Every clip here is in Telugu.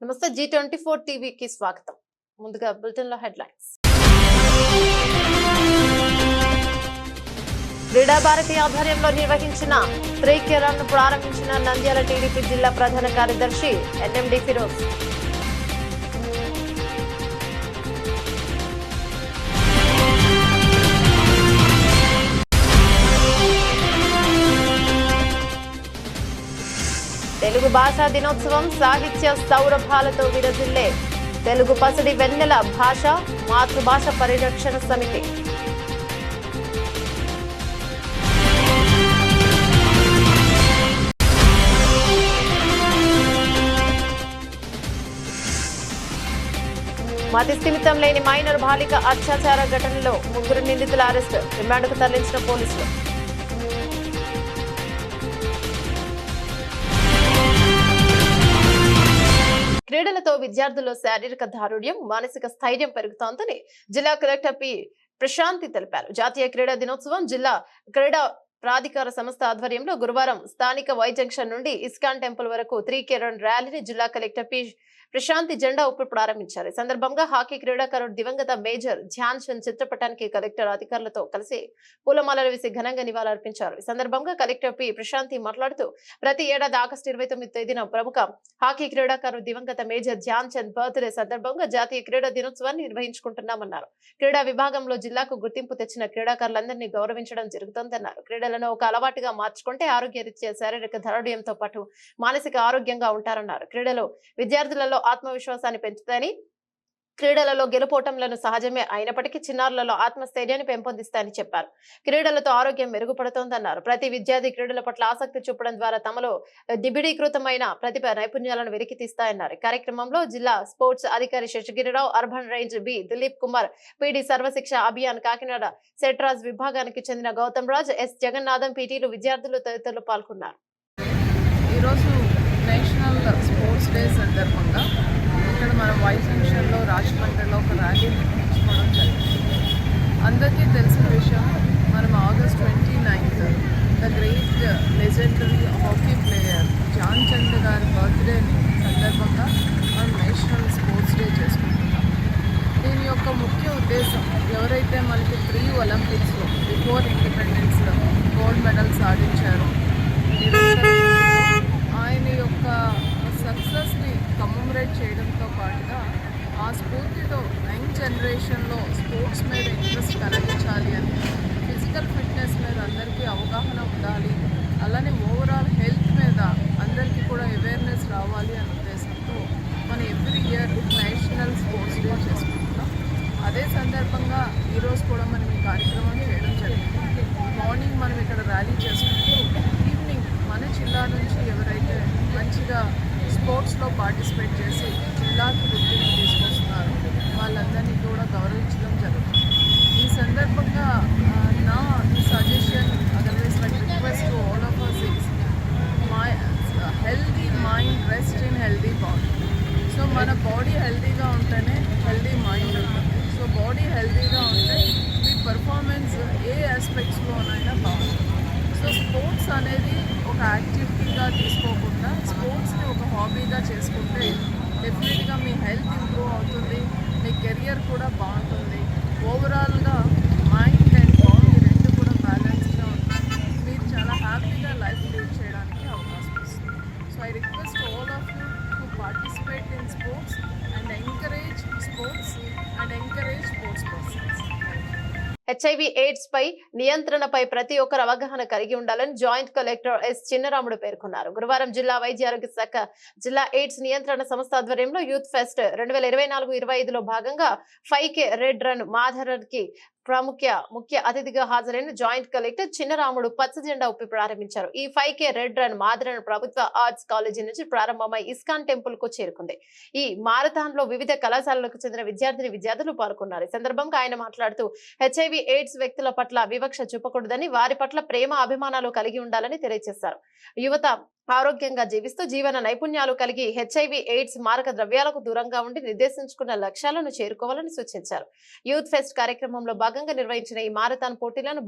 నమస్తే G24 టీవీకి స్వాగతం. ముందుగా బులెటిన్ లో హెడ్లైన్స్. క్రీడా భారతి ఆధ్వర్యంలో నిర్వహించిన త్రికే రన్ ప్రారంభించిన నంద్యాల టీడీపీ జిల్లా ప్రధాన కార్యదర్శి ఎన్ఎండి ఫిరోజ్. తెలుగు భాషా దినోత్సవం సాహిత్య సౌరభాలతో విరజిల్లే తెలుగు పసిడి వెన్నెల భాష మాతృభాష పరిరక్షణ సమితి. మతి స్థిమితం లేని మైనర్ బాలిక అత్యాచార ఘటనలో 3 నిందితుల అరెస్టు, రిమాండ్కు తరలించిన పోలీసులు. క్రీడలతో విద్యార్థుల్లో శారీరక దారుఢ్యం, మానసిక స్థైర్యం పెరుగుతోందని జిల్లా కలెక్టర్ పి ప్రశాంతి తెలిపారు. జాతీయ క్రీడా దినోత్సవం జిల్లా క్రీడా ప్రాధికార సంస్థ ఆధ్వర్యంలో గురువారం స్థానిక వై జంక్షన్ నుండి ఇస్కాన్ టెంపుల్ వరకు 3K రన్ ర్యాలీని జిల్లా కలెక్టర్ పి ప్రశాంతి జెండా ఊపి ప్రారంభించారు. ఈ సందర్భంగా హాకీ క్రీడాకారుడు దివంగత మేజర్ ధ్యాన్ చంద్ చిత్రపటానికి కలెక్టర్ అధికారులతో కలిసి పూలమాలలు వేసి ఘనంగా నివాళులర్పించారు. ఈ సందర్భంగా కలెక్టర్ పి ప్రశాంతి మాట్లాడుతూ ప్రతి ఏడాది ఆగస్టు 29 తేదీన ప్రముఖ హాకీ క్రీడాకారుడు దివంగత మేజర్ ధ్యాన్ చంద్ బర్త్డే సందర్భంగా జాతీయ క్రీడా దినోత్సవాన్ని నిర్వహించుకుంటున్నామన్నారు. క్రీడా విభాగంలో జిల్లాకు గుర్తింపు తెచ్చిన క్రీడాకారులందరినీ గౌరవించడం జరుగుతోందన్నారు. క్రీడలను ఒక అలవాటుగా మార్చుకుంటే ఆరోగ్యరీత్యా శారీరక దారుఢ్యంతో పాటు మానసిక ఆరోగ్యంగా ఉంటారన్నారు. క్రీడలు విద్యార్థులలో ఆత్మవిశ్వాసాన్ని పెంచుతాయని, క్రీడలలో గెలుపోటంలను సహజమే అయినప్పటికీ చిన్నారులలో ఆత్మస్థైర్యాన్ని పెంపొందిస్తాయని చెప్పారు. క్రీడలతో ఆరోగ్యం మెరుగుపడుతోందన్నారు. ప్రతి విద్యార్థి క్రీడల పట్ల ఆసక్తి చూపడం ద్వారా తమలో నిబిడీకృతమైన ప్రతిభ నైపుణ్యాలను వెలికితీస్తాయన్నారు. కార్యక్రమంలో జిల్లా స్పోర్ట్స్ అధికారి Seshagirirao, urban range B Dileep Kumar, PD Sarva Shiksha Abhiyan Kakinada సెట్రాజ్ విభాగానికి చెందిన గౌతమ్ రాజ్, ఎస్ జగన్నాథం, పీటీలు, విద్యార్థులు తదితరులు పాల్గొన్నారు. ఈరోజు నేషనల్ స్పోర్ట్స్ డే సందర్భంగా ఇక్కడ మన వై జంక్షన్లో రాజమండ్రిలో ఒక ర్యాలీ నిర్వహించుకోవడం జరిగింది. అందరికీ తెలిసిన విషయం, మనం August 29 the great legendary hockey player Dhyan Chand గారి బర్త్డే సందర్భంగా మనం నేషనల్ స్పోర్ట్స్ డే చేసుకుంటున్నాం. దీని యొక్క ముఖ్య ఉద్దేశం, ఎవరైతే మనకి ప్రీ ఒలింపిక్స్లో బిఫోర్ ఇండిపెండెన్స్ గోల్డ్ మెడల్ సాధించారో ఆయన యొక్క సక్సెస్ని కమమరేట్ చేయడంతో పాటుగా ఆ స్ఫూర్తితో యంగ్ జనరేషన్లో స్పోర్ట్స్ మీద ఇంట్రెస్ట్ కలిగించాలి అని, ఫిజికల్ ఫిట్నెస్ మీద అందరికీ అవగాహన ఉండాలి, అలానే ఓవరాల్ హెల్త్ మీద అందరికీ కూడా అవేర్నెస్ రావాలి అనే ఉద్దేశంతో మనం every year national sports day చేసుకుంటున్నాం. అదే సందర్భంగా ఈరోజు కూడా మనం ఈ కార్యక్రమం చేయడం జరిగింది. మార్నింగ్ మనం ఇక్కడ ర్యాలీ చేసుకుంటూ ఈవినింగ్ మన జిల్లా నుంచి ఎవరైతే మంచిగా స్పోర్ట్స్లో పార్టిసిపేట్ చేసి జిల్లాకి గుర్తింపు తీసుకొస్తున్నారు వాళ్ళందరినీ కూడా గౌరవించడం జరుగుతుంది. ఈ సందర్భంగా నా suggestion, otherwise like request to all of us is healthy mind rest in healthy body. So మన బాడీ హెల్దీగా ఉంటేనే హెల్దీ మైండ్ ఉంటుంది. సో బాడీ హెల్దీగా ఉంటే మీ పర్ఫార్మెన్స్ ఏ ఆస్పెక్ట్స్లోనైనా బాగుంటుంది. సో స్పోర్ట్స్ అనేది ఒక యాక్టివిటీగా తీసుకోకుండా స్పోర్ట్స్ని ఒక హాబీగా చేసుకుంటే డెఫినెట్గా మీ హెల్త్ ఇంప్రూవ్ అవుతుంది, మీ కెరియర్ కూడా బాగుంటుంది, ఓవరాల్గా మైండ్ అండ్ బాడీ రెండు కూడా బ్యాలెన్స్గా ఉంటుంది. మీరు చాలా హ్యాపీగా లైఫ్ లీడ్ చేయడానికి అవకాశం వస్తుంది. So I request all of you to participate in sports and encourage sports and encourage sports persons. HIV AIDS పై నియంత్రణపై ప్రతి ఒక్కరు అవగాహన కలిగి ఉండాలని జాయింట్ కలెక్టర్ ఎస్ చిన్నరాముడు పేర్కొన్నారు. గురువారం జిల్లా వైద్య ఆరోగ్య శాఖ జిల్లా ఎయిడ్స్ నియంత్రణ సంస్థ ఆధ్వర్యంలో యూత్ ఫెస్ట్ 2024-25లో భాగంగా 5K రెడ్ రన్ మాధరన్కి ముఖ్య అతిథిగా హాజరైన జాయింట్ కలెక్టర్ చిన్నరాముడు పచ్చ జెండా ఊపి ప్రారంభించారు. ఈ 5K రెడ్ రన్ మాధరన్ ప్రభుత్వ ఆర్ట్స్ కాలేజీ నుంచి ప్రారంభమై ఇస్కాన్ టెంపుల్ కు చేరుకుంది. ఈ మారథాన్ లో వివిధ కళాశాలలకు చెందిన విద్యార్థులు పాల్గొన్నారు. ఈ సందర్భంగా ఆయన మాట్లాడుతూ HIV AIDS వ్యక్తుల పట్ల వివక్ష చూపకూడదని, వారి పట్ల ప్రేమ అభిమానాలు కలిగి ఉండాలని తెలియజేశారు. యువత ఆరోగ్యంగా జీవిస్తూ జీవన నైపుణ్యాలు కలిగి హెచ్ఐవి ఎయిడ్స్ మారక ద్రవ్యాలకు దూరంగా ఉండి నిర్దేశించుకున్న లక్ష్యాలను చేరుకోవాలని సూచించారు. యూత్ ఫెస్ట్ కార్యక్రమంలో భాగంగా నిర్వహించిన ఈ మారథాన్ పోటీలను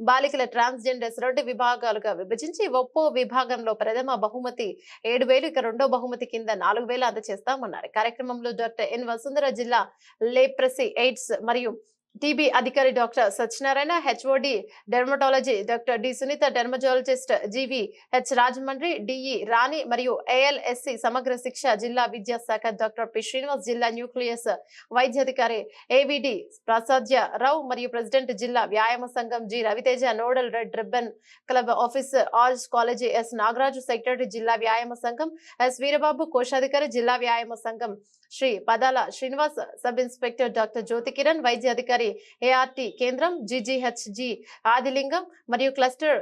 బాలికల ట్రాన్స్జెండర్స్ 2 విభాగాలుగా విభజించి ఒప్పో విభాగంలో ప్రథమ బహుమతి 7,000, ఇక రెండో బహుమతి కింద 4,000 అందజేస్తామన్నారు. కార్యక్రమంలో డాక్టర్ ఎన్ వసుంధర, జిల్లా లేప్రసీ ఎయిడ్స్ మరియు టీబీ అధికారి doctor Satyanarayana, HOD dermatology doctor D Sunitha, dermatologist జీవి హెచ్ రాజమండ్రి, డిఈ రాణి మరియు ఏఎల్ఎస్సి సమగ్ర శిక్ష జిల్లా విద్యాశాఖ డాక్టర్ పి శ్రీనివాస్, జిల్లా న్యూక్లియస్ వైద్యాధికారి ఏవిడి ప్రసాద్యరావు మరియు ప్రెసిడెంట్ జిల్లా వ్యాయామ సంఘం G Raviteja, nodal red ribbon club officer arts college S Nagaraju, secretary జిల్లా వ్యాయామ సంఘం ఎస్ వీరబాబు, కోశాధికారి జిల్లా వ్యాయామ సంఘం Shri Padala Srinivas, sub inspector doctor Jyoti Kiran, వైద్య అధికారి ఏఆర్టీ కేంద్రం జీజీహెచ్జి ఆదిలింగం మరియు cluster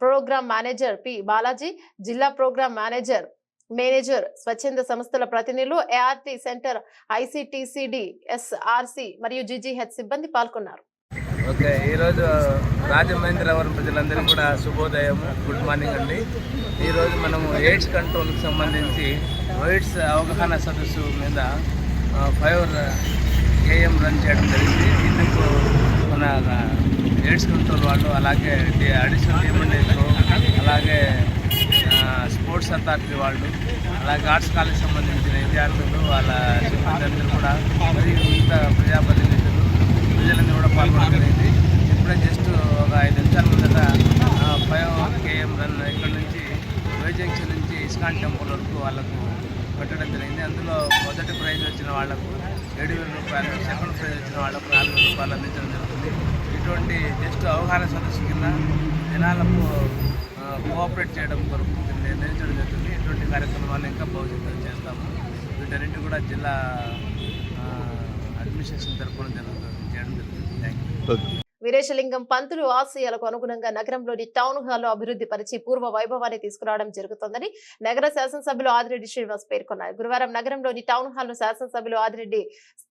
program manager P Balaji, జిల్లా ప్రోగ్రామ్ మేనేజర్ స్వచ్ఛంద సంస్థల ప్రతినిధులు, ఏఆర్టీ సెంటర్, ఐసిటిసిడి, ఎస్ఆర్సి మరియు జీజీహెచ్ సిబ్బంది పాల్గొన్నారు. ఓకే, ఈరోజు రాజమహేంద్రవరం ప్రజలందరికీ కూడా శుభోదయం, గుడ్ మార్నింగ్ అండి. ఈరోజు మనము ఎయిడ్స్ కంట్రోల్కి సంబంధించి ఎయిడ్స్ అవగాహన సదస్సు మీద 5 AM రన్ చేయడం జరిగింది. ఇందుకు మన ఎయిడ్స్ కంట్రోల్ వాళ్ళు, అలాగే అడిషనల్ డిఎంఎన్ఏలు, అలాగే స్పోర్ట్స్ అథారిటీ వాళ్ళు, అలాగే ఆర్ట్స్ కాలేజ్ సంబంధించిన విద్యార్థులు, వాళ్ళ సిబ్బంది కూడా, మరియు మిగతా ప్రజాప్రతినిధులు, ప్రజలందరూ కూడా పాల్గొనడం జరిగింది. ఇప్పుడే జస్ట్ ఒక 5 నిమిషాల ముందట 5 AM రన్ ఇక్కడ నుంచి వై జంక్షన్ నుంచి ఇస్కాన్ టెంపుల్ వరకు వాళ్ళకు పెట్టడం జరిగింది. అందులో మొదటి ప్రైజ్ వచ్చిన వాళ్లకు 7,000 రూపాయలు, సెకండ్ ప్రైజ్ వచ్చిన వాళ్లకు 4,000 రూపాయలు అందించడం జరుగుతుంది. ఇటువంటి జస్ట్ అవగాహన సదస్సు కింద జనాలకు కోఆపరేట్ చేయడం కొరకు నిర్ణయించడం జరుగుతుంది. ఇటువంటి కార్యక్రమాలు ఇంకా భవిష్యత్తులో చేస్తాము. వీటన్నింటి కూడా జిల్లా అడ్మినిస్ట్రేషన్ తరఫున చేయడం జరుగుతుంది. Thank you. వీరేశలింగం పంతులు ఆశయాలకు అనుగుణంగా నగరంలోని టౌన్ హాల్ అభివృద్ధి పరిచి పూర్వ వైభవాన్ని తీసుకురావడం జరుగుతోందని నగర శాసనసభ్యులు ఆదిరెడ్డి శ్రీనివాస్ పేర్కొన్నారు. గురువారం నగరంలోని టౌన్ హాల్ ను శాసనసభ్యులు ఆదిరెడ్డి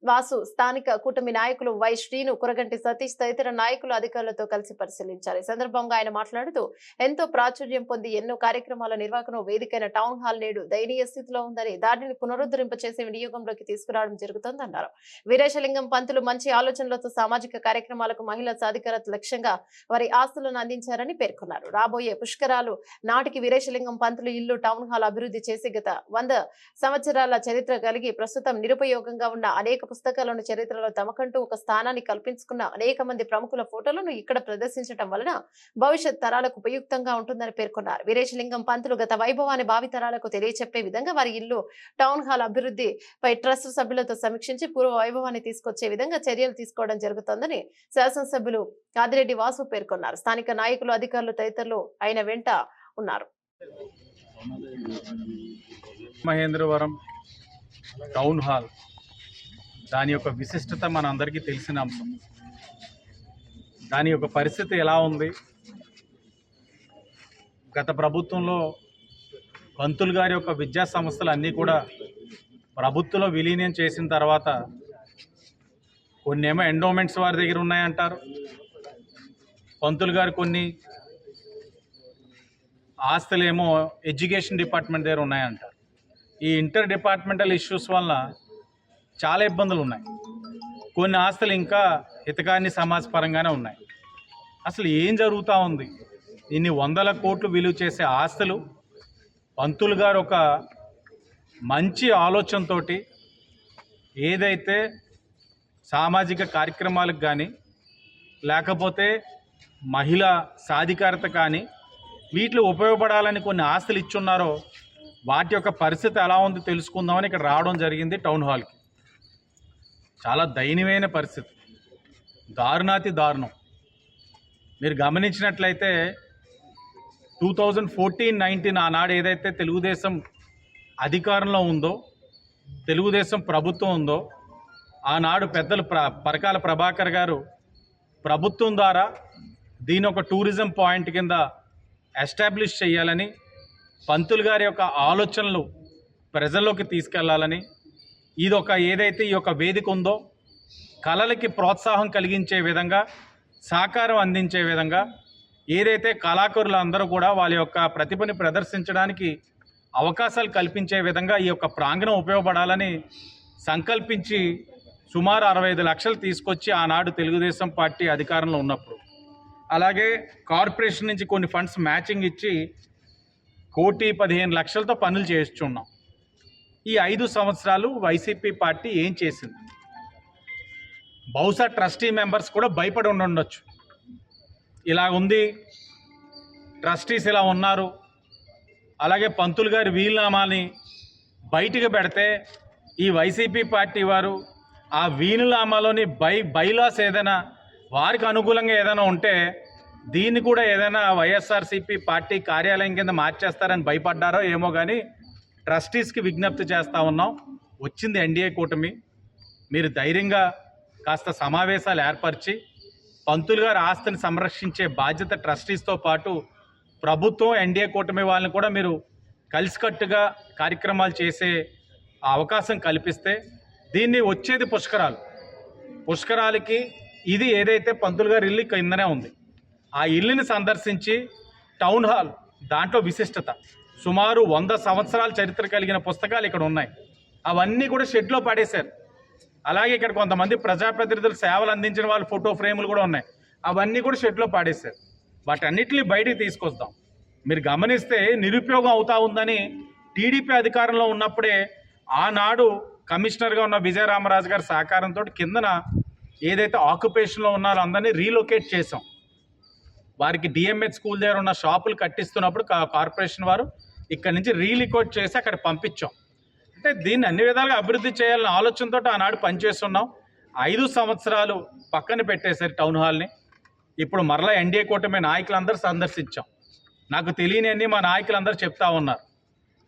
వాసు, స్థానిక కూటమి నాయకులు వై శ్రీను, కురగంటి సతీష్ తదితర నాయకులు, అధికారులతో కలిసి పరిశీలించారు. ఈ సందర్భంగా ఆయన మాట్లాడుతూ ఎంతో ప్రాచుర్యం పొంది ఎన్నో కార్యక్రమాల నిర్వహణ వేదికైన టౌన్ హాల్ నేడు దయనీయ స్థితిలో ఉందని, దానిని పునరుద్ధరింపచేసే వినియోగంలోకి తీసుకురావడం జరుగుతోందన్నారు. వీరేశలింగం పంతులు మంచి ఆలోచనలతో సామాజిక కార్యక్రమాలకు మహిళా సాధికారత లక్ష్యంగా వారి ఆస్తులను అందించారని పేర్కొన్నారు. రాబోయే పుష్కరాలు నాటికి వీరేశలింగం పంతులు ఇల్లు టౌన్ హాల్ అభివృద్ధి చేసి గత 100 సంవత్సరాల చరిత్ర కలిగి ప్రస్తుతం నిరుపయోగంగా ఉన్న అనేక పుస్తకాలను, చరిత్రలో తమకంటూ ఒక స్థానాన్ని కల్పించుకున్న అనేక మంది ప్రముఖుల ఫోటోలను ఇక్కడ ప్రదర్శించడం వలన భవిష్యత్ తరాలకు ఉపయుక్తంగా ఉంటుందని పేర్కొన్నారు. వీరేశలింగం పంతులు గత వైభవాన్ని భావితరాలకు తెలియచెప్పే విధంగా వారి ఇల్లు టౌన్ హాల్ అభివృద్ధిపై ట్రస్ట్ సభ్యులతో సమీక్షించి పూర్వ వైభవాన్ని తీసుకొచ్చే విధంగా చర్యలు తీసుకోవడం జరుగుతోందని శాసనసభ్యులు ఆదిరెడ్డి వాసు పేర్కొన్నారు. స్థానిక నాయకులు, అధికారులు తదితరులు ఆయన వెంట ఉన్నారు. మహేంద్రవరం టౌన్ హాల్ దాని యొక్క విశిష్టత మనందరికీ తెలిసిన అంశం. దాని యొక్క పరిస్థితి ఎలా ఉంది? గత ప్రభుత్వంలో పంతులు గారి యొక్క విద్యా సంస్థలు అన్నీ కూడా ప్రభుత్వంలో విలీనం చేసిన తర్వాత కొన్నేమో ఎండోమెంట్స్ వారి దగ్గర ఉన్నాయంటారు, పంతులు గారు కొన్ని ఆస్తులేమో ఎడ్యుకేషన్ డిపార్ట్మెంట్ దగ్గర ఉన్నాయంటారు. ఈ ఇంటర్ డిపార్ట్మెంటల్ ఇష్యూస్ వల్ల చాలా ఇబ్బందులు ఉన్నాయి. కొన్ని ఆస్తులు ఇంకా హితకాన్ని సమాజపరంగానే ఉన్నాయి. అసలు ఏం జరుగుతూ ఉంది? ఇన్ని 100 కోట్లు విలువ చేసే ఆస్తులు పంతులు గారు ఒక మంచి ఆలోచనతో ఏదైతే సామాజిక కార్యక్రమాలకు కానీ, లేకపోతే మహిళా సాధికారత కానీ వీటిలో ఉపయోగపడాలని కొన్ని ఆస్తులు ఇచ్చున్నారో వాటి యొక్క పరిస్థితి ఎలా ఉంది తెలుసుకుందామని ఇక్కడ రావడం జరిగింది టౌన్ హాల్కి. చాలా దయనీయమైన పరిస్థితి, దారుణాతి దారుణం. మీరు గమనించినట్లయితే 2014-19 ఆనాడు ఏదైతే తెలుగుదేశం అధికారంలో ఉందో, తెలుగుదేశం ప్రభుత్వం ఉందో, ఆనాడు పెద్దలు పరకాల ప్రభాకర్ గారు ప్రభుత్వం ద్వారా దీని ఒక టూరిజం పాయింట్ కింద ఎస్టాబ్లిష్ చేయాలని, పంతులు గారి యొక్క ఆలోచనలు ప్రజల్లోకి తీసుకెళ్లాలని, ఇదొక ఏదైతే ఈ యొక్క వేదిక ఉందో కళలకి ప్రోత్సాహం కలిగించే విధంగా, సహకారం అందించే విధంగా ఏదైతే కళాకారులు అందరూ కూడా వాళ్ళ యొక్క ప్రతిభని ప్రదర్శించడానికి అవకాశాలు కల్పించే విధంగా ఈ యొక్క ప్రాంగణం ఉపయోగపడాలని సంకల్పించి సుమారు 65 లక్షలు తీసుకొచ్చి ఆనాడు తెలుగుదేశం పార్టీ అధికారంలో ఉన్నప్పుడు, అలాగే కార్పొరేషన్ నుంచి కొన్ని ఫండ్స్ మ్యాచింగ్ ఇచ్చి 1,15,00,000తో పనులు చేస్తున్నాం. ఈ 5 సంవత్సరాలు వైసీపీ పార్టీ ఏం చేసింది? బహుశా ట్రస్టీ మెంబర్స్ కూడా భయపడి ఉండొచ్చు. ఇలా ఉంది, ట్రస్టీస్ ఇలా ఉన్నారు, అలాగే పంతులు గారి వీలునామాని బయటికి పెడితే ఈ వైసీపీ పార్టీ వారు ఆ వీలునామాలోని బైలాస్ ఏదైనా వారికి అనుకూలంగా ఏదైనా ఉంటే దీన్ని కూడా ఏదైనా వైఎస్ఆర్సీపీ పార్టీ కార్యాలయం కింద మార్చేస్తారని భయపడ్డారో ఏమో, కానీ ట్రస్టీస్కి విజ్ఞప్తి చేస్తూ ఉన్నాం. వచ్చింది ఎన్డీఏ కూటమి, మీరు ధైర్యంగా కాస్త సమావేశాలు ఏర్పరిచి పంతులు గారి ఆస్తిని సంరక్షించే బాధ్యత ట్రస్టీస్తో పాటు ప్రభుత్వం, ఎన్డీఏ కూటమి వాళ్ళని కూడా మీరు కలిసికట్టుగా కార్యక్రమాలు చేసే అవకాశం కల్పిస్తే దీన్ని వచ్చేది పుష్కరాలకి ఇది ఏదైతే పంతులు గారి ఇల్లు కిందనే ఉంది, ఆ ఇల్లుని సందర్శించి టౌన్ హాల్, దాంట్లో విశిష్టత సుమారు 100 సంవత్సరాల చరిత్ర కలిగిన పుస్తకాలు ఇక్కడ ఉన్నాయి, అవన్నీ కూడా షెడ్లో పడేశారు. అలాగే ఇక్కడ కొంతమంది ప్రజాప్రతినిధులు సేవలు అందించిన వాళ్ళ ఫోటో ఫ్రేములు కూడా ఉన్నాయి, అవన్నీ కూడా షెడ్లో పాడేశారు. వాటన్నిటిని బయటికి తీసుకొస్తాం. మీరు గమనిస్తే నిరుపయోగం అవుతా ఉందని టీడీపీ అధికారంలో ఉన్నప్పుడే ఆనాడు కమిషనర్గా ఉన్న విజయరామరాజు గారి సహకారంతో కిందన ఏదైతే ఆక్యుపేషన్లో ఉన్నారో అందరినీ రీలొకేట్ చేసాం. వారికి డిఎంహెచ్ స్కూల్ దగ్గర ఉన్న షాపులు కట్టిస్తున్నప్పుడు కార్పొరేషన్ వారు ఇక్కడ నుంచి రీలొకేట్ చేసి అక్కడ పంపించాం. అంటే దీన్ని అన్ని విధాలుగా అభివృద్ధి చేయాలనే ఆలోచనతో ఆనాడు పనిచేస్తున్నాం. 5 సంవత్సరాలు పక్కన పెట్టేశారు టౌన్ హాల్ని. ఇప్పుడు మరలా ఎన్డీఏ కూటమి నాయకులందరూ సందర్శించాం. నాకు తెలియని మా నాయకులందరూ చెప్తా ఉన్నారు,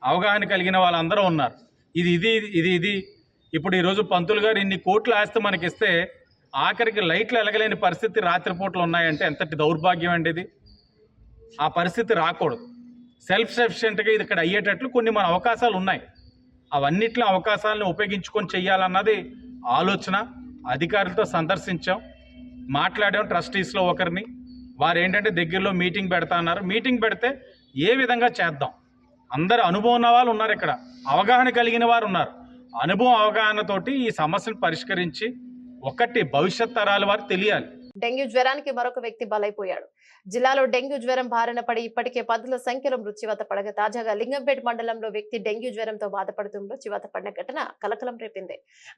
అవగాహన కలిగిన వాళ్ళందరూ ఉన్నారు. ఇది ఇప్పుడు ఈరోజు పంతులు గారు ఇన్ని కోట్లు ఆస్తి మనకిస్తే ఆఖరికి లైట్లు ఎలగలేని పరిస్థితి రాత్రిపూట్లు ఉన్నాయంటే ఎంతటి దౌర్భాగ్యం అండి ఇది. ఆ పరిస్థితి రాకూడదు. సెల్ఫ్ సఫిషియెంట్గా ఇది ఇక్కడ అయ్యేటట్లు కొన్ని మన అవకాశాలు ఉన్నాయి. అవన్నిట్లో అవకాశాలను ఉపయోగించుకొని చెయ్యాలన్నది ఆలోచన. అధికారులతో సందర్శించాం, మాట్లాడాం. ట్రస్టీస్లో ఒకరిని, వారు ఏంటంటే దగ్గరలో మీటింగ్ పెడతా అన్నారు. మీటింగ్ పెడితే ఏ విధంగా చేద్దాం, అందరు అనుభవం ఉన్న వాళ్ళు ఉన్నారు, ఇక్కడ అవగాహన కలిగిన వారు ఉన్నారు. అనుభవం అవగాహనతోటి ఈ సమస్యను పరిష్కరించి ఒకటి భవిష్యత్ తరాల వారు తెలియాలి. డెంగ్యూ జ్వరానికి మరొక వ్యక్తి బలైపోయాడు. జిల్లాలో డెంగ్యూ జ్వరం బారిన పడి ఇప్పటికే 10ల సంఖ్యలో మృత్యువాత పడగా తాజాగా లింగంపేట మండలంలో వ్యక్తి డెంగ్యూ జ్వరంతో బాధపడుతూ మృత్యువాత పడిన ఘటన కలకలం రేపింది.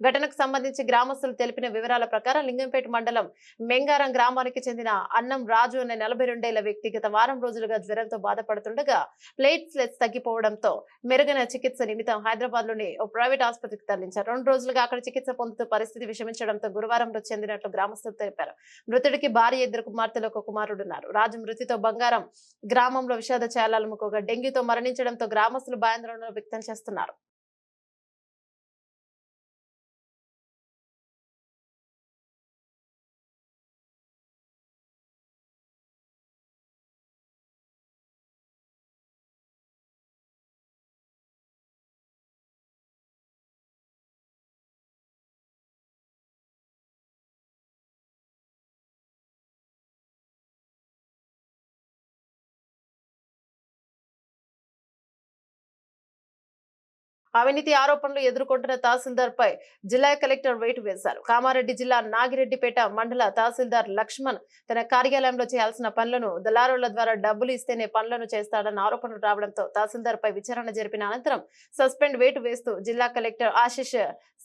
ఘటనకు సంబంధించి గ్రామస్తులు తెలిపిన వివరాల ప్రకారం లింగంపేట మండలం మెంగారం గ్రామానికి చెందిన అన్నం రాజు అనే 42 ఏళ్ల వ్యక్తి గత వారం రోజులుగా జ్వరంతో బాధపడుతుండగా ప్లేట్లెట్స్ తగ్గిపోవడంతో మెరుగైన చికిత్స నిమిత్తం హైదరాబాద్ లోని ఓ ప్రైవేట్ ఆసుపత్రికి తరలించారు. 2 రోజులుగా అక్కడ చికిత్స పొందుతూ పరిస్థితి విషమించడంతో గురువారం మృతి చెందినట్లు గ్రామస్తులు తెలిపారు. మృతుడికి భార్య, 2 కుమార్తెలు, 1 కుమారుడున్నారు. రాజు మృతితో బంగారం గ్రామంలో విషాద ఛాయలముకోగా డెంగ్యూతో మరణించడంతో గ్రామస్తులు భయాందోళన వ్యక్తం చేస్తున్నారు. అవినీతి ఆరోపణలు ఎదుర్కొంటున్న తహసీల్దార్ పై జిల్లా కలెక్టర్ వేటు వేశారు. కామారెడ్డి జిల్లా నాగిరెడ్డిపేట మండల తహసీల్దార్ లక్ష్మణ్ తన కార్యాలయంలో చేయాల్సిన పనులను దళారుల ద్వారా డబ్బులు ఇస్తేనే పనులను చేస్తాడన్న ఆరోపణలు రావడంతో తహసీల్దార్ పై విచారణ జరిపిన అనంతరం సస్పెండ్ వేటు వేస్తూ జిల్లా కలెక్టర్ ఆశిష్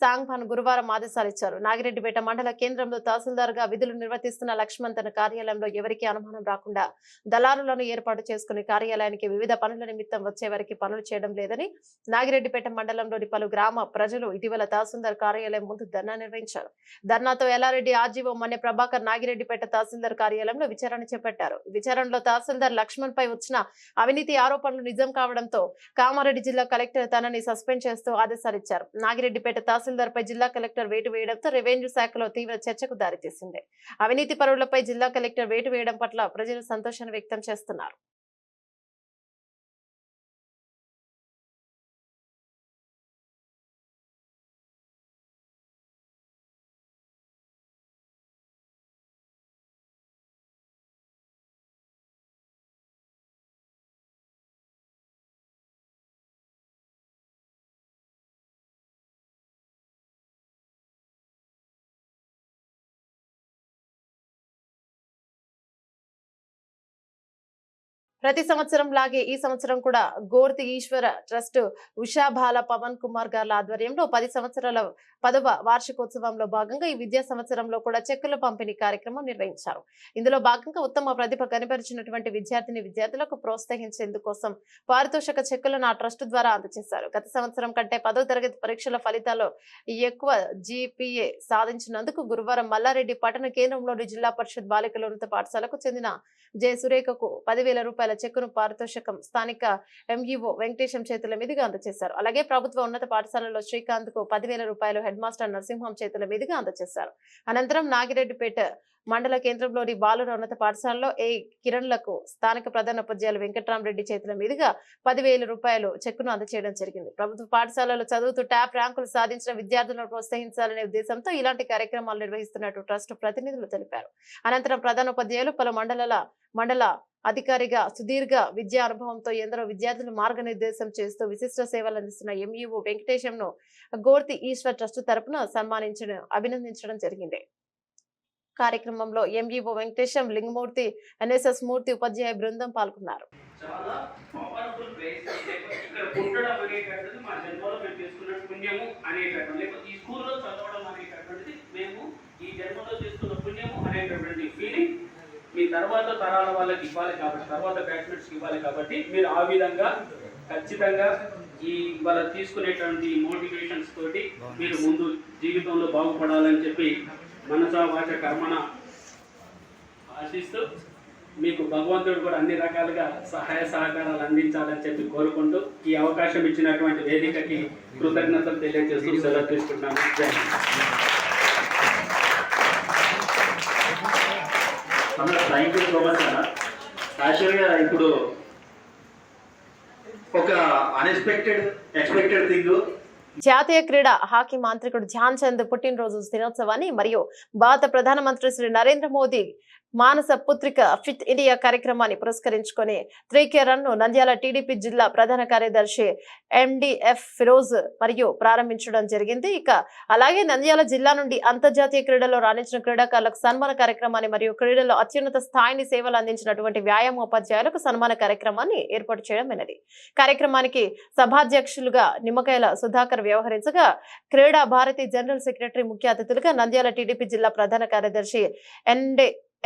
సాంగ్పాన్ గురువారం ఆదేశాలు ఇచ్చారు. నాగిరెడ్డిపేట మండల కేంద్రంలో తహసీల్దార్ గా విధులు నిర్వర్తిస్తున్న లక్ష్మణ్ తన కార్యాలయంలో ఎవరికీ అనుమానం రాకుండా దళారులను ఏర్పాటు చేసుకుని కార్యాలయానికి వివిధ పనుల నిమిత్తం వచ్చే వారికి పనులు చేయడం లేదని నాగిరెడ్డిపేట మండలంలోని పలు గ్రామ ప్రజలు ఇటీవల తహసీల్దార్ కార్యాలయం ముందు ధర్నా నిర్వహించారు. ధర్నాతో ఎల్లారెడ్డి ఆర్జీఓ మన్నె ప్రభాకర్ నాగిరెడ్డిపేట తహసీల్దార్ కార్యాలయంలో విచారణ చేపట్టారు. విచారణలో తహసీల్దార్ లక్ష్మణ్ పై వచ్చిన అవినీతి ఆరోపణలు నిజం కావడంతో కామారెడ్డి జిల్లా కలెక్టర్ తనని సస్పెండ్ చేస్తూ ఆదేశాలు ఇచ్చారు. నాగిరెడ్డిపేట తహసీల్దార్ పై జిల్లా కలెక్టర్ వేటు వేయడంతో రెవెన్యూ శాఖలో తీవ్ర చర్చకు దారితీసింది. అవినీతి పరులపై జిల్లా కలెక్టర్ వేటు వేయడం పట్ల ప్రజలు సంతోషాన్ని వ్యక్తం చేస్తున్నారు. ప్రతి సంవత్సరం లాగే ఈ సంవత్సరం కూడా గోర్తి ఈశ్వర ట్రస్ట్ ఉషాబాల పవన్ కుమార్ గార్ల ఆధ్వర్యంలో 10 సంవత్సరాల 10వ వార్షికోత్సవంలో భాగంగా ఈ విద్యా సంవత్సరంలో కూడా చెక్కుల పంపిణీ కార్యక్రమం నిర్వహించారు. ఇందులో భాగంగా ఉత్తమ ప్రతిభ కనబరిచినటువంటి విద్యార్థులకు ప్రోత్సహించేందుకోసం పారితోషిక చెక్కులను ఆ ట్రస్ట్ ద్వారా అందజేశారు. గత సంవత్సరం కంటే 10వ తరగతి పరీక్షల ఫలితాల్లో ఎక్కువ GPA సాధించినందుకు గురువారం మల్లారెడ్డి పట్టణ కేంద్రంలోని జిల్లా పరిషత్ బాలికల ఉన్నత పాఠశాలకు చెందిన జె సురేఖకు 10,000 రూపాయల చెక్కును పారితోషికం స్థానిక MEO వెంకటేశం చేతుల మీదుగా అందజేశారు. అలాగే ప్రభుత్వ ఉన్నత పాఠశాలలో శ్రీకాంత్ కు 10,000 రూపాయలు హెడ్ మాస్టర్ నరసింహం చేతుల మీదుగా అందజేశారు. అనంతరం నాగిరెడ్డిపేట మండల కేంద్రంలోని బాలుర ఉన్నత పాఠశాలలో కిరణ్లకు స్థానిక ప్రధాన ఉపాధ్యాయులు వెంకట్రామరెడ్డి చేతుల మీదుగా 10,000 రూపాయలు చెక్కును అందజేయడం జరిగింది. ప్రభుత్వ పాఠశాలలో చదువుతూ టాప్ ర్యాంకులు సాధించిన విద్యార్థులను ప్రోత్సహించాలనే ఉద్దేశంతో ఇలాంటి కార్యక్రమాలు నిర్వహిస్తున్నట్టు ట్రస్ట్ ప్రతినిధులు తెలిపారు. అనంతరం ప్రధాన ఉపాధ్యాయులు పలు మండల అధికారిగా సుదీర్ఘ విద్యా అనుభవంతో ఎందరో విద్యార్థులు మార్గనిర్దేశం చేస్తూ విశిష్ట సేవలు అందిస్తున్న MEO వెంకటేశంను గోర్తి ఈశ్వర్ ట్రస్ట్ తరపున అభినందించడం జరిగింది. కార్యక్రమంలో MEO వెంకటేశం, లింగమూర్తి, NSS మూర్తి ఉపాధ్యాయ బృందం పాల్గొన్నారు. మీ తర్వాత తరాల వాళ్ళకి ఇవ్వాలి కాబట్టి, తర్వాత బ్యాచ్మెంట్స్కి ఇవ్వాలి కాబట్టి మీరు ఆ విధంగా ఖచ్చితంగా ఈ వాళ్ళ తీసుకునేటువంటి మోటివేషన్స్ తోటి మీరు ముందు జీవితంలో బాగుపడాలని చెప్పి మనసా వాచ కర్మణ ఆశిస్తూ మీకు భగవంతుడు కూడా అన్ని రకాలుగా సహాయ సహకారాలు అందించాలని చెప్పి కోరుకుంటూ ఈ అవకాశం ఇచ్చినటువంటి వేదికకి కృతజ్ఞతలు తెలియజేస్తూ సెలవు తీసుకుంటున్నాను. థ్యాంక్ యూ సో మచ్ అన్న. యాక్చువల్గా ఇప్పుడు ఒక ఎక్స్పెక్టెడ్ థింగ్, జాతీయ క్రీడా హాకీ మాంత్రికుడు ధ్యాన్ చంద్ పుట్టినరోజు దినోత్సవాన్ని మరియు భారత ప్రధానమంత్రి శ్రీ నరేంద్ర మోదీ మానస పుత్రిక ఫిట్ ఇండియా కార్యక్రమాన్ని పురస్కరించుకొని 3K రన్ ను నంద్యాల టీడీపీ జిల్లా ప్రధాన కార్యదర్శి MDF ఫిరోజ్ మరియు ప్రారంభించడం జరిగింది. ఇక అలాగే నంద్యాల జిల్లా నుండి అంతర్జాతీయ క్రీడల్లో రాణించిన క్రీడాకారులకు సన్మాన కార్యక్రమాన్ని మరియు క్రీడల్లో అత్యున్నత స్థాయిని సేవలు అందించినటువంటి వ్యాయామోపాధ్యాయులకు సన్మాన కార్యక్రమాన్ని ఏర్పాటు చేయడమైనది. కార్యక్రమానికి సభాధ్యక్షులుగా నిమ్మకాయల సుధాకర్ వ్యవహరించగా క్రీడా భారతి జనరల్ సెక్రటరీ ముఖ్య అతిథులుగా నంద్యాల టీడీపీ జిల్లా ప్రధాన కార్యదర్శి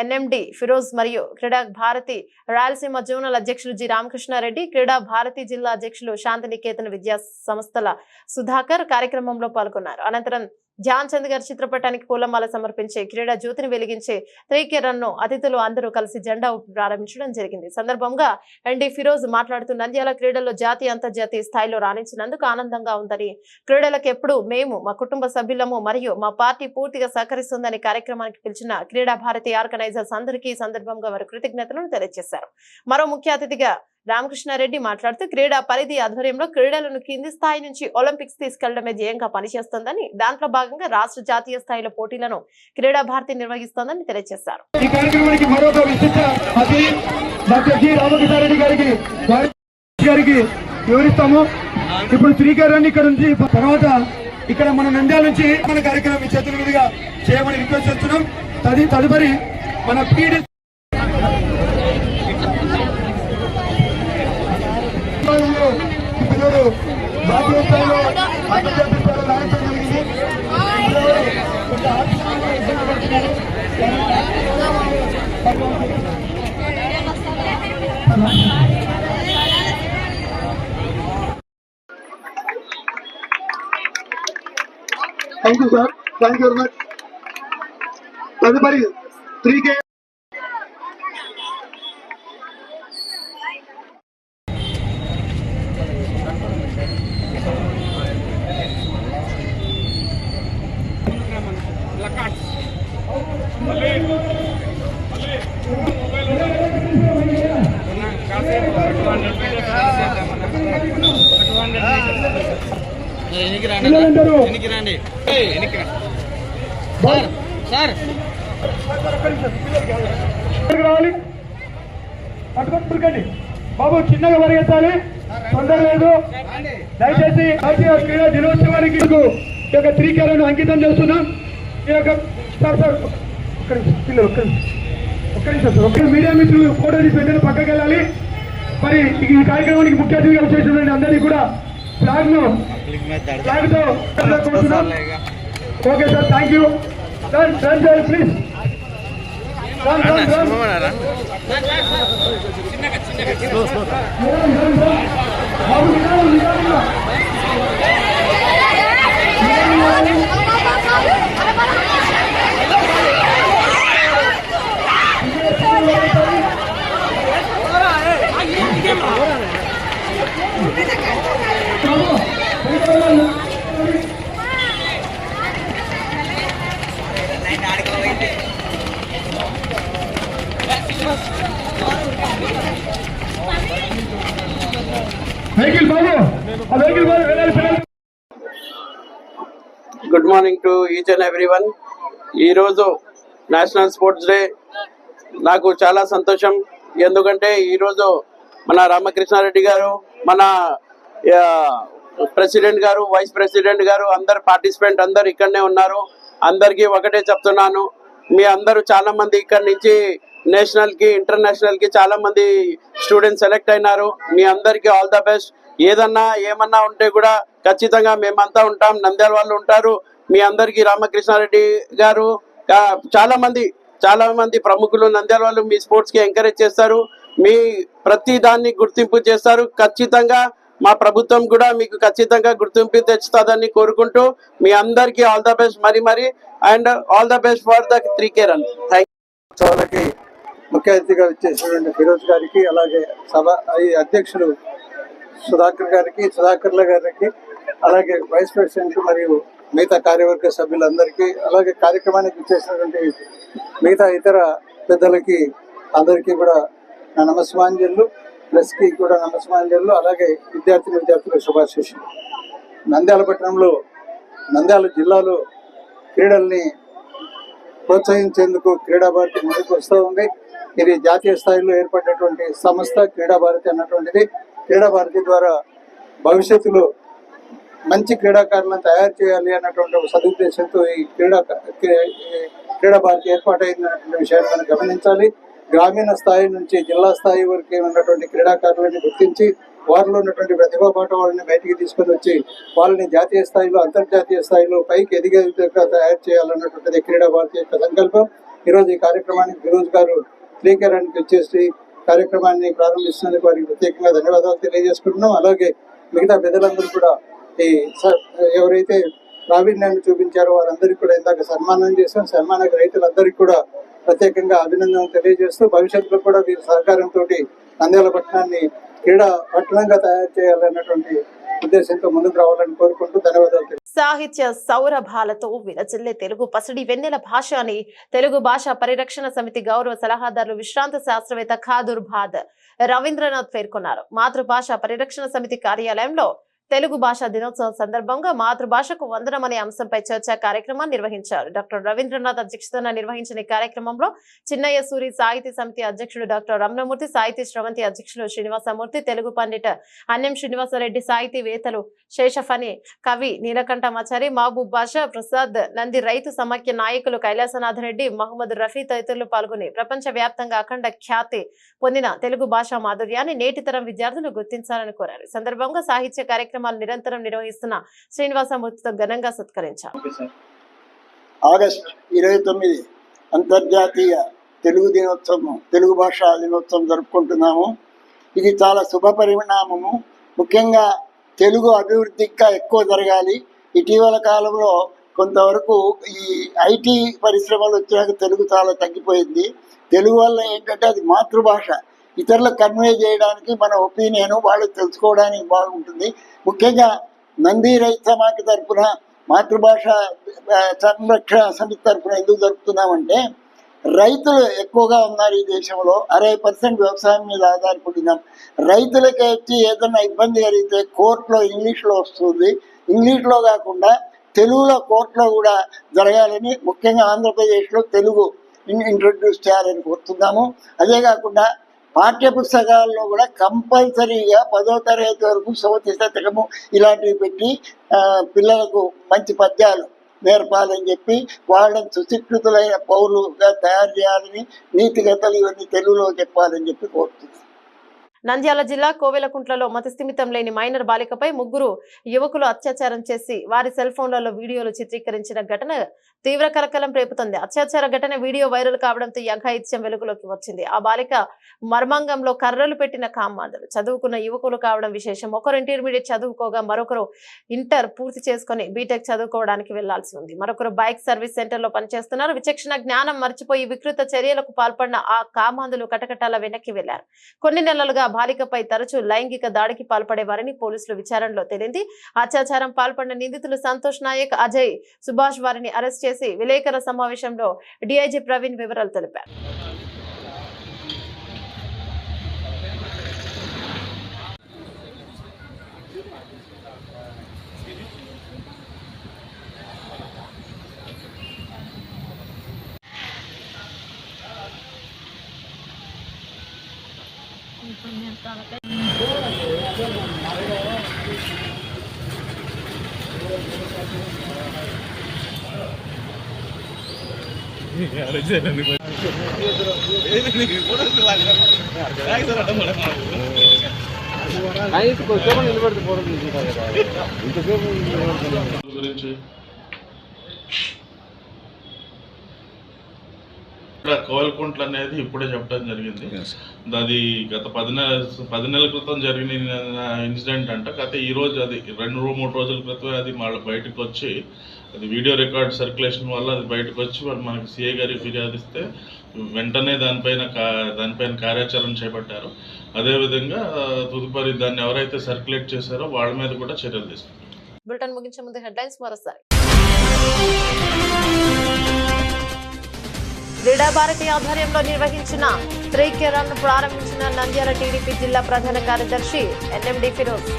NMD ఫిరోజ్ మరియు క్రీడా భారతి రాయలసీమ జోనల్ అధ్యక్షులు జి రామకృష్ణారెడ్డి, క్రీడా భారతి జిల్లా అధ్యక్షులు శాంతినికేతన్ విద్యా సంస్థల సుధాకర్ కార్యక్రమంలో పాల్గొన్నారు. అనంతరం ధ్యాన్ చంద్ గారి చిత్రపటానికి పూలమాల సమర్పించి క్రీడా జ్యోతిని వెలిగించే 3K రన్ ను అతిథులు అందరూ కలిసి జెండా ఊపి ప్రారంభించడం జరిగింది. సందర్భంగా ND ఫిరోజ్ మాట్లాడుతూ నంద్యాల క్రీడల్లో జాతీయ అంతర్జాతీయ స్థాయిలో రాణించినందుకు ఆనందంగా ఉందని, క్రీడలకు ఎప్పుడు మేము మా కుటుంబ సభ్యులము మరియు మా పార్టీ పూర్తిగా సహకరిస్తుందని కార్యక్రమానికి పిలిచిన క్రీడా భారతి ఆర్గనైజర్స్ అందరికీ సందర్భంగా వారి కృతజ్ఞతలను తెలియజేశారు. మరో ముఖ్య అతిథిగా రామకృష్ణారెడ్డి మాట్లాడుతూ క్రీడా పరిధి ఆధ్వర్యంలో క్రీడలను కింది స్థాయి నుంచి ఒలింపిక్స్ తీసుకెళ్లడమే ధ్యేయంగా పనిచేస్తోందని, దాంట్లో భాగంగా రాష్ట్ర జాతీయ స్థాయిలో పోటీలను క్రీడా భారతి నిర్వహిస్తోందని తెలియజేశారు. ఈ కార్యక్రమానికి మరొక విశిష్ట అతిథి డాక్టర్ జి రామకృష్ణారెడ్డి గారికి వివరిస్తాము. ఇప్పుడు 3K రన్ ఇక్కడ నుంచి తర్వాత ఇక్కడ మన నంద్యాల నుంచి మన కార్యక్రమం ఈ చేతుల మీదుగా చేయమని రిక్వెస్ట్ చేస్తున్నాం. తదుపరి మన PD జాతీయ స్థాయిలో అంతర్జాతీయ స్థాయిలో రాణించడం జరిగింది. Thank you sir, thank you very much. తదుపరి 3K రావాలి, పట్టుకోండి బాబు, చిన్నగా పరిగెత్తాలి, తొందర లేదు. దయచేసి జాతీయ క్రీడా దినోత్సవానికి ఈ యొక్క 3K రన్ అంకితం చేస్తున్నాం. ఈ యొక్క సార్ పిల్లలు ఒక్క నిమిషం సార్, మీడియా మిత్రులు ఫోటో తీసి వెంటనే పక్కకి వెళ్ళాలి. మరి ఈ కార్యక్రమానికి ముఖ్య అతిథిగా చేసినటువంటి అందరినీ కూడా ఫ్లాగ్ తో okay sir, thank you. Please vehicle బాబు, ఆ వెహికల్ బాబు వెళ్ళాలి పిల్లలు. Good morning to each and everyone. ఈరోజు నేషనల్ స్పోర్ట్స్ డే. నాకు చాలా సంతోషం, ఎందుకంటే ఈరోజు మన రామకృష్ణారెడ్డి గారు, మన ప్రెసిడెంట్ గారు, వైస్ ప్రెసిడెంట్ గారు, అందరు పార్టిసిపెంట్ అందరు ఇక్కడనే ఉన్నారు. అందరికీ ఒకటే చెప్తున్నాను, మీ అందరూ చాలా మంది ఇక్కడ నుంచి నేషనల్ కి ఇంటర్నేషనల్ కి చాలా మంది స్టూడెంట్స్ సెలెక్ట్ అయినారు. మీ అందరికీ ఆల్ ద బెస్ట్. ఏమన్నా ఉంటే కూడా ఖచ్చితంగా మేమంతా ఉంటాం, నంద్యాల వాళ్ళు ఉంటారు. మీ అందరికీ రామకృష్ణారెడ్డి గారు, చాలా మంది ప్రముఖులు నంద్యాల వాళ్ళు మీ స్పోర్ట్స్ కి ఎంకరేజ్ చేస్తారు. మీ ప్రతి దాన్ని గుర్తింపు చేస్తారు. ఖచ్చితంగా మా ప్రభుత్వం కూడా మీకు ఖచ్చితంగా గుర్తింపు తెచ్చుతుందని కోరుకుంటూ మీ అందరికీ ఆల్ ద బెస్ట్ మరి and all the best for the 3K run. వాళ్ళకి ముఖ్య అతిథిగా వచ్చేసినటువంటి ఫిరోజ్ గారికి, అలాగే అధ్యక్షులు సుధాకర్ల గారికి, అలాగే వైస్ ప్రెసిడెంట్ మరియు మిగతా కార్యవర్గ సభ్యులందరికీ, అలాగే కార్యక్రమానికి వచ్చేసినటువంటి మిగతా ఇతర పెద్దలకి అందరికీ కూడా నా నమస్మాంజలు, ప్రెస్కి కూడా నమస్మాంజలు, అలాగే విద్యార్థులకు శుభాశీస్సులు. నంద్యాల జిల్లాలో క్రీడల్ని ప్రోత్సహించేందుకు క్రీడా భారతి ముందుకు వస్తూ ఉంది. ఇది జాతీయ స్థాయిలో ఏర్పడినటువంటి సంస్థ క్రీడా భారతి అన్నటువంటిది. క్రీడా భారతి ద్వారా భవిష్యత్తులో మంచి క్రీడాకారులను తయారు చేయాలి అన్నటువంటి ఒక సదుద్దేశంతో ఈ క్రీడా భారతి ఏర్పాటైనటువంటి విషయాన్ని మనం గమనించాలి. గ్రామీణ స్థాయి నుంచి జిల్లా స్థాయి వరకు ఉన్నటువంటి క్రీడాకారులను గుర్తించి వారిలో ఉన్నటువంటి ప్రతిభా పాఠవాళ్ళని బయటికి తీసుకొని వచ్చి వాళ్ళని జాతీయ స్థాయిలో, అంతర్జాతీయ స్థాయిలో పైకి ఎదిగే విధంగా తయారు చేయాలన్నటువంటిది క్రీడా భారతి యొక్క సంకల్పం. ఈరోజు ఈ కార్యక్రమానికి ఫిరోజ్ గారు 3K రన్కి వచ్చేసి కార్యక్రమాన్ని ప్రారంభిస్తున్నందుకు వారికి ప్రత్యేకంగా ధన్యవాదాలు తెలియజేసుకుంటున్నాం. అలాగే మిగతా పెద్దలందరూ కూడా ఎవరైతే ప్రావీణ్యాన్ని చూపించారో వారందరికీ కూడా ఇందాక సన్మానం చేస్తాం. సన్మాన రైతులందరికీ కూడా ప్రత్యేకంగా అభినందనలు తెలియజేస్తూ భవిష్యత్తులో కూడా వీరి సహకారంతో నంద్యాల పట్టణాన్ని క్రీడా పట్టణంగా తయారు చేయాలన్నటువంటి ఉద్దేశంతో ముందుకు రావాలని కోరుకుంటూ ధన్యవాదాలు. సాహిత్య సౌరభాలతో విరచిల్లే తెలుగు పసిడి వెన్నెల భాష అని తెలుగు భాష పరిరక్షణ సమితి గౌరవ సలహాదారులు విశ్రాంత శాస్త్రవేత్త ఖాదూర్ భాద్ రవీంద్రనాథ్ పేర్కొన్నారు. మాతృభాష పరిరక్షణ సమితి కార్యాలయంలో తెలుగు భాషా దినోత్సవం సందర్భంగా మాతృభాషకు వందనం అనే అంశంపై చర్చా కార్యక్రమాన్ని నిర్వహించారు. డాక్టర్ రవీంద్రనాథ్ అధ్యక్షతన నిర్వహించిన కార్యక్రమంలో చిన్నయ్య సూరి సాహితీ సమితి అధ్యక్షుడు డాక్టర్ రమణమూర్తి, సాహితీ శ్రవంతి అధ్యక్షులు శ్రీనివాసమూర్తి, తెలుగు పండిట్ అన్యం శ్రీనివాసరెడ్డి, సాహితీవేత్తలు శేషఫని, కవి నీలకంఠమాచారి, మహబూబ్ బాషా, ప్రసాద్ నంది, రైతు సమాఖ్య నాయకులు కైలాసనాథ్ రెడ్డి, మహమ్మద్ రఫీ తదితరులు పాల్గొని ప్రపంచ వ్యాప్తంగా అఖండ ఖ్యాతి పొందిన తెలుగు భాషా మాధుర్యాన్ని నేటి తరం విద్యార్థులు గుర్తించాలని కోరారు. ఈ సందర్భంగా సాహిత్య కార్యక్రమాలు నిరంతరం నిర్వహిస్తున్న శ్రీనివాసమూర్తితో ఘనంగా సత్కరించారు. ఆగస్టు 29 అంతర్జాతీయ తెలుగు దినోత్సవం, తెలుగు భాషా దినోత్సవం జరుపుకుంటున్నాము. ఇది చాలా శుభ పరిణామము. ముఖ్యంగా తెలుగు అభివృద్ధిగా ఎక్కువ జరగాలి. ఇటీవల కాలంలో కొంతవరకు ఈ ఐటీ పరిశ్రమలు వచ్చాక తెలుగు చాలా తగ్గిపోయింది. తెలుగు వల్ల ఏంటంటే అది మాతృభాష, ఇతరులకు కన్వే చేయడానికి మన ఒపీనియన్ వాళ్ళు తెలుసుకోవడానికి బాగుంటుంది. ముఖ్యంగా నంది రైతు సమాఖ్య తరఫున మాతృభాష సంరక్షణ సమితి తరఫున ఎందుకు జరుపుతున్నామంటే, రైతులు ఎక్కువగా ఉన్నారు ఈ దేశంలో. 60% వ్యవసాయం మీద ఆధారపడినాం. రైతులకి వచ్చి ఏదైనా ఇబ్బంది కలిగితే కోర్టులో ఇంగ్లీష్లో వస్తుంది. ఇంగ్లీష్లో కాకుండా తెలుగులో కోర్టులో కూడా జరగాలని, ముఖ్యంగా ఆంధ్రప్రదేశ్లో తెలుగు ఇంట్రడ్యూస్ చేయాలని కోరుతున్నాము. అదే కాకుండా పాఠ్య పుస్తకాల్లో కూడా కంపల్సరీగా 10వ తరగతి వరకు సవతి శతకము ఇలాంటివి పెట్టి పిల్లలకు మంచి పద్యాలు నేర్పాలని చెప్పి వాళ్ళని సుశిక్షితులైన పౌరులుగా తయారు చేయాలని, నీతిగతలు ఇవన్నీ తెలుగులో చెప్పాలని చెప్పి కోరుతున్నాను. నంద్యాల జిల్లా కోవెలకుంట్లలో మతిస్థిమితం లేని మైనర్ బాలికపై ముగ్గురు యువకులు అత్యాచారం చేసి వారి సెల్ ఫోన్లలో వీడియోలు చిత్రీకరించిన ఘటన తీవ్ర కలకలం రేపుతుంది. అత్యాచార ఘటన వీడియో వైరల్ కావడంతో ఈ అఘాయిత్యం వెలుగులోకి వచ్చింది. ఆ బాలిక మర్మాంగంలో కర్రలు పెట్టిన కామాంధులు. చదువుకున్న యువకులు కావడం విశేషం. ఒకరు ఇంటర్మీడియట్ చదువుకోగా మరొకరు ఇంటర్ పూర్తి చేసుకుని బీటెక్ చదువుకోవడానికి వెళ్లాల్సి ఉంది. మరొకరు బైక్ సర్వీస్ సెంటర్ లో పనిచేస్తున్నారు. విచక్షణ జ్ఞానం మర్చిపోయి వికృత చర్యలకు పాల్పడిన ఆ కామాంధులు కటకటాల వెనక్కి వెళ్లారు. కొన్ని నెలలుగా బాలికపై తరచూ లైంగిక దాడికి పాల్పడేవారని పోలీసులు విచారణలో తేలింది. అత్యాచారం పాల్పడిన నిందితులు సంతోష్ నాయక్, అజయ్, సుభాష్ వారిని అరెస్ట్ చేసి విలేకరుల సమావేశంలో డీఐజీ ప్రవీణ్ వివరాలు తెలిపారు. కోవెలకుంట్ల అనేది ఇప్పుడే చెప్పడం జరిగింది. అది గత 10 నెలల క్రితం జరిగిన ఇన్సిడెంట్ అంట. కాకపోతే ఈ రోజు అది 2-3 రోజుల క్రితం అది మళ్ళీ బయటకు వచ్చి అది వీడియో రికార్డ్ సర్క్యులేషన్ వల్ల అది బయటకు వచ్చి వాళ్ళు మనకి సిఐ గారికి ఫిర్యాదిస్తే వెంటనే దానిపైన కార్యాచరణ చేపట్టారు. అదేవిధంగా తదుపరి దాన్ని ఎవరైతే సర్క్యులేట్ చేశారో వాళ్ళ మీద కూడా చర్యలు తీసుకుంటారు. బులెటిన్ ముగించే ముందు హెడ్లైన్స్ మరోసారి. క్రీడా భారతి ఆధ్వర్యంలో నిర్వహించిన 3K రన్ ప్రారంభించిన నంద్యాల టీడీపీ జిల్లా ప్రధాన కార్యదర్శి ఎన్ఎండి ఫిరోజ్.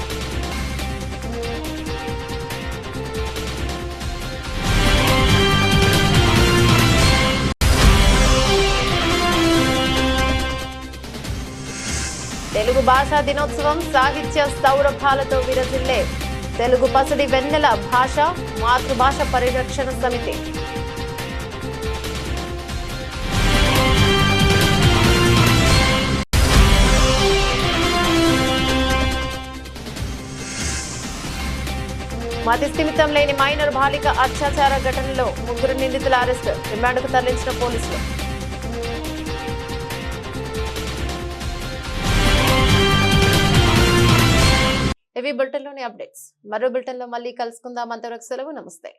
తెలుగు భాషా దినోత్సవం సాహిత్య సౌరభాలతో విరజిల్లే తెలుగు పసిడి వెన్నెల భాష మాతృభాష పరిరక్షణ సమితి. మతిస్థిమితం లేని మైనర్ బాలిక అత్యాచార ఘటనలో ముగ్గురు నిందితుల అరెస్ట్. రిమాండ్కు తరలించిన పోలీసులు. ఇవి బులెటిన్లోని అప్డేట్స్. మరో బులెటిన్లో మళ్ళీ కలుసుకుందాం. అంతవరకు సెలవు. నమస్తే.